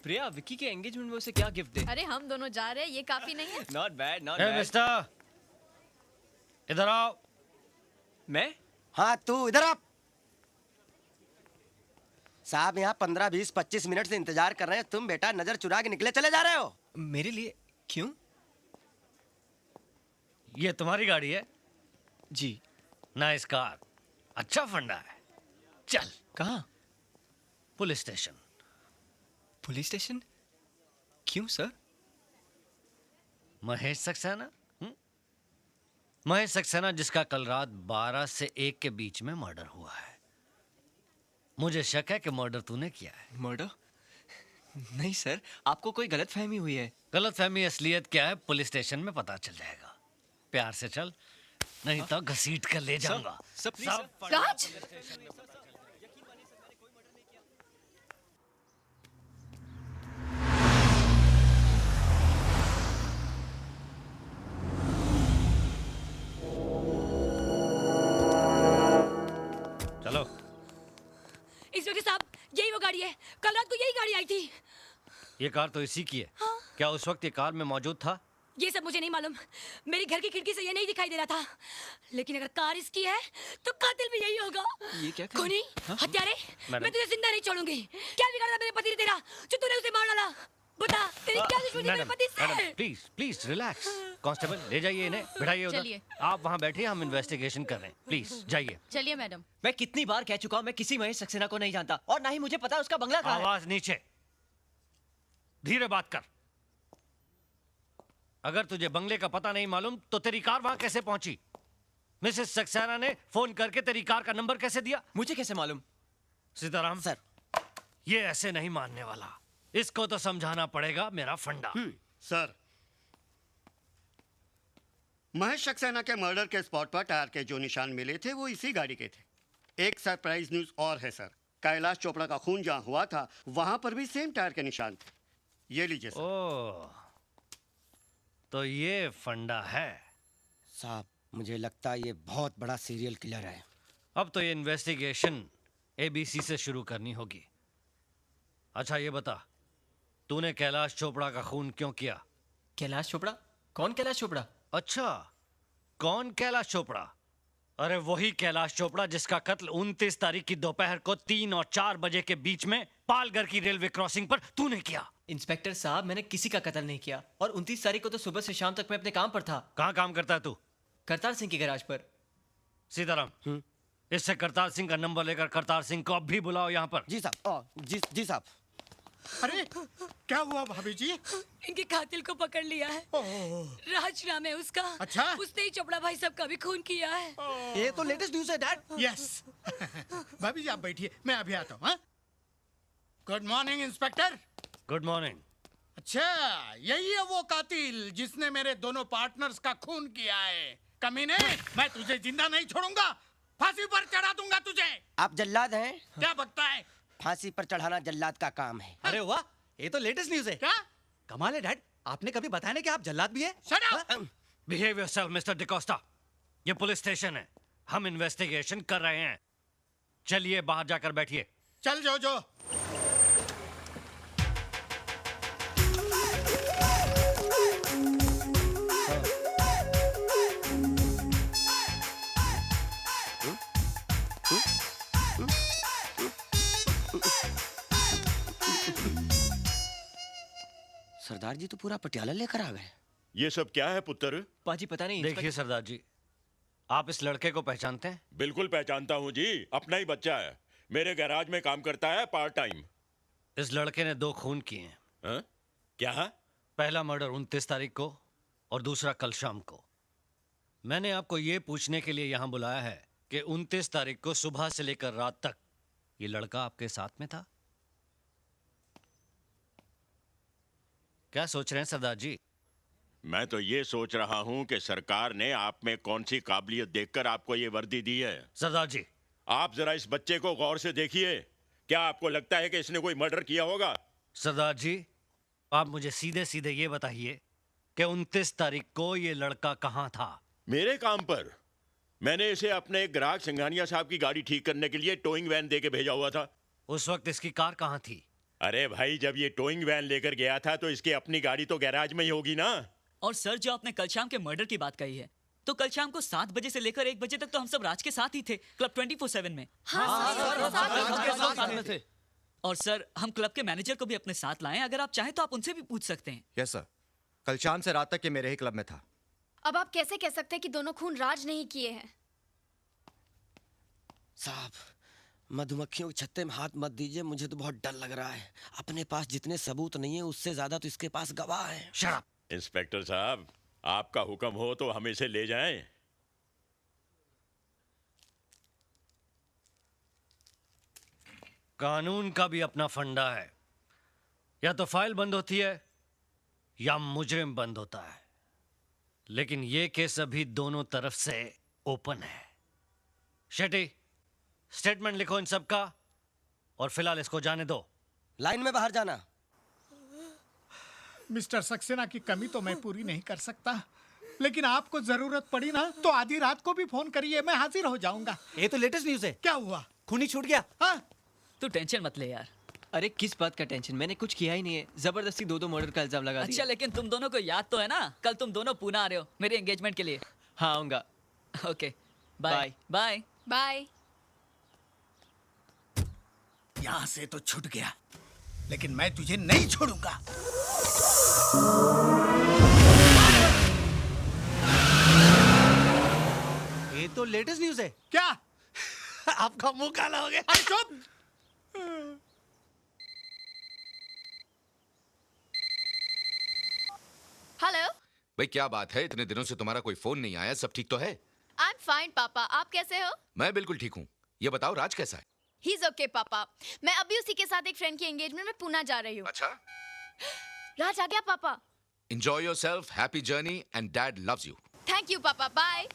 प्रिया, विक्की के एंगेजमेंट में उसे क्या गिफ्ट दे? अरे हम दोनों जा रहे हैं, ये काफी नहीं है? Not bad, not a bad. Mister, इधर आओ। मैं? हाँ तू इधर आ। साहब यहाँ 15, 20, 25 मिनट से इंतजार कर रहे हैं, तुम बेटा नजर चुरा के निकले चले जा रहे हो। मेरे लिए? क्यों? ये तुम्हारी गाड़ी है? जी। नाइस कार, अच्छा फंडा है। चल कहाँ? Police station. Police station? क्यों सर? महेश सक्सेना, महेश सक्सेना जिसका कल रात 12 से 1 के बीच में मर्डर हुआ है। मुझे शक है कि मर्डर तूने किया है। मर्डर? नहीं सर, आपको कोई गलतफहमी हुई है। गलतफहमी असलियत क्या है पुलिस स्टेशन में पता चल जाएगा। प्यार से चल, नहीं तो घसीट कर ले जाऊंगा। Sir, please sir. राज! चलो। इंस्पेक्टर साहब, यही वो गाड़ी है, कल रात को यही गाड़ी आई थी। ये कार तो इसी की है। क्या उस वक्त ये कार में मौजूद था? ये सब मुझे नहीं मालूम, मेरी घर की खिड़की से ये नहीं दिखाई दे रहा था, लेकिन अगर कार इसकी है तो कातिल भी यही होगा। ये क्या कर- खूनी, हत्यारे, मैडम। मैं तुझे जिंदा नहीं छोड़ूंगी। क्या बिगाड़ा मेरे पति ने तेरा जो तूने उसे मार डाला? बता, तेरी क्या दुश्मनी मेरे मैडम, पति से? Madam, please please relax. Constable ले जाइए इन्हें, बिठाइए उधर। चलिए। आप वहाँ बैठिए, हम इन्वेस्टिगेशन कर रहे हैं। प्लीज जाइए। चलिए मैडम। मैं कितनी बार कह चुका हूँ, मैं किसी महेश सक्सेना को नहीं जानता और ना ही मुझे पता उसका बंगला कहाँ है। आवाज नीचे, धीरे बात कर। अगर तुझे बंगले का पता नहीं मालूम तो तेरी कार वहां कैसे पहुंची? मिसेस सक्सेना ने फोन करके तेरी कार का नंबर कैसे दिया? मुझे कैसे मालूम? सीताराम सर। ये ऐसे नहीं मानने वाला, इसको तो समझाना पड़ेगा मेरा फंडा। सर, महेश सक्सेना के मर्डर के स्पॉट पर टायर के जो निशान मिले थे वो इसी गाड़ी के थे। एक सरप्राइज न्यूज और है सर, कैलाश चोपड़ा का खून जहां हुआ था वहां पर भी सेम टायर के निशान थे। ये लीजिए सर। ओह, तो ये फंडा है। साहब मुझे लगता है ये बहुत बड़ा सीरियल किलर है। अब तो ये इन्वेस्टिगेशन एबीसी से शुरू करनी होगी। अच्छा ये बता, तूने कैलाश चोपड़ा का खून क्यों किया? कैलाश चोपड़ा? कौन कैलाश चोपड़ा? अच्छा, कौन कैलाश चोपड़ा? अरे वही कैलाश चोपड़ा जिसका कत्ल 29 तारीख की दोपहर को 3 और 4 बजे के बीच में पालघर की रेलवे क्रॉसिंग पर तूने किया। इंस्पेक्टर साहब, मैंने किसी का कत्ल नहीं किया और 29 तारीख को तो सुबह से शाम तक मैं अपने काम पर था। कहाँ काम करता है तू? करतार सिंह के गैराज पर। सीताराम, इससे करतार सिंह का नंबर लेकर करतार सिंह को अब भी बुलाओ यहाँ पर। जी साहब। जी साहब। अरे क्या हुआ भाभी जी? इनके कातिल को पकड़ लिया है। राज नाम है उसका। अच्छा? उसने ही चोपड़ा भाई साहब का भी खून किया है। ये तो लेटेस्ट न्यूज़ है डैड। यस। भाभी जी आप बैठिए, मैं अभी आता हूँ। Good morning inspector. Good morning. अच्छा, यही है वो कातिल जिसने मेरे दोनों पार्टनर्स का खून किया है। कमीने, मैं तुझे जिंदा नहीं छोड़ूंगा, फांसी पर चढ़ा दूंगा तुझे। आप जल्लाद हैं? क्या बकता है? फांसी पर चढ़ाना जल्लाद का काम है। अरे वाह, ये तो लेटेस्ट न्यूज़ है। क्या? कमाल है डैड, आपने कभी बताया नहीं कि आप जल्लाद भी है? Shut up! Behave yourself mister D'Costa. ये पुलिस स्टेशन है, हम इन्वेस्टिगेशन कर रहे हैं। चलिए बाहर जाकर बैठिए। चल जो। सरदार जी तो पूरा पटियाला लेकर आ गए। ये सब क्या है पुत्र? पाजी पता नहीं। देखिए सरदार जी, आप इस लड़के को पहचानते हैं? बिल्कुल पहचानता हूँ जी, अपना ही बच्चा है। मेरे गैराज में काम करता है पार्ट टाइम। इस लड़के ने 2 खून किए हैं। हाँ? क्या? पहला मर्डर 29 तारीख को और दूसरा कल शाम को। मैंने आपको ये पूछने के लिए यहाँ बुलाया है कि 29 तारीख को सुबह से लेकर रात तक ये लड़का आपके साथ में था? क्या सोच रहे हैं सरदार जी? मैं तो ये सोच रहा हूँ कि सरकार ने आप में कौन सी काबिलियत देखकर आपको ये वर्दी दी है। सरदार जी, आप जरा इस बच्चे को गौर से देखिए। क्या आपको लगता है कि इसने कोई मर्डर किया होगा? सरदार जी, आप मुझे सीधे सीधे ये बताइए कि 29 तारीख को ये लड़का कहाँ था? मेरे काम पर। मैंने इसे अपने एक ग्राहक सिंघानिया साहब की गाड़ी ठीक करने के लिए टोइंग वैन दे के भेजा हुआ था। उस वक्त इसकी कार कहाँ थी? अरे भाई, जब ये टोइंग वैन लेकर गया था तो इसकी अपनी गाड़ी तो गैराज में ही होगी ना। और सर, जो आपने कल शाम के मर्डर की बात कही है, तो कल शाम को 7 बजे से लेकर 1 बजे तक तो हम सब राज के साथ ही थे, क्लब 24/7 में। और सर, हम क्लब के मैनेजर को भी अपने साथ लाएं, अगर आप चाहें तो आप उनसे भी पूछ सकते हैं। यस सर, कल शाम से रात तक ये मेरे ही क्लब में था। अब आप कैसे कह सकते हैं कि दोनों खून राज नहीं किए हैं? साहब, मधुमक्खियों के छत्ते में हाथ मत दीजिए, मुझे तो बहुत डर लग रहा है। अपने पास जितने सबूत नहीं है उससे ज्यादा तो इसके पास गवाह है। शराब। इंस्पेक्टर साहब, आपका हुक्म हो तो हम इसे ले जाएं। कानून का भी अपना फंडा है, या तो फाइल बंद होती है या मुजरिम बंद होता है, लेकिन ये केस अभी दोनों तरफ से ओपन है। शेट्टी, स्टेटमेंट लिखो इन सब का, और फिलहाल इसको जाने दो। लाइन में बाहर जाना। मिस्टर सक्सेना की कमी तो मैं पूरी नहीं कर सकता, लेकिन आपको जरूरत पड़ी ना तो आधी रात को भी फोन करिए, मैं हाजिर हो जाऊंगा। ये तो लेटेस्ट न्यूज है। क्या हुआ? खूनी छूट गया। हाँ? तू टेंशन मत ले यार। अरे किस बात का टेंशन, मैंने कुछ किया ही नहीं है। जबरदस्ती 2 मर्डर का इल्जाम लगा अच्छा, दिया। लेकिन तुम दोनों को याद तो है ना, कल तुम दोनों पुणे आ रहे हो मेरे एंगेजमेंट के लिए। हाँ, आऊंगा। Okay, bye bye. बाय। यहाँ से तो छूट गया, लेकिन मैं तुझे नहीं छोड़ूंगा। ये तो लेटेस्ट न्यूज है। क्या? आपका मुंह काला हो गया। अरे चुप! हेलो। भाई क्या बात है, इतने दिनों से तुम्हारा कोई फोन नहीं आया, सब ठीक तो है? आई एम फाइन पापा, आप कैसे हो? मैं बिल्कुल ठीक हूँ। ये बताओ राज कैसा है? ही इज ओके पापा। मैं अभी उसी के साथ एक फ्रेंड की एंगेजमेंट में पुणे जा रही हूँ। अच्छा, राज आ गया पापा। enjoy yourself, happy journey and dad loves you. Thank you पापा, बाय।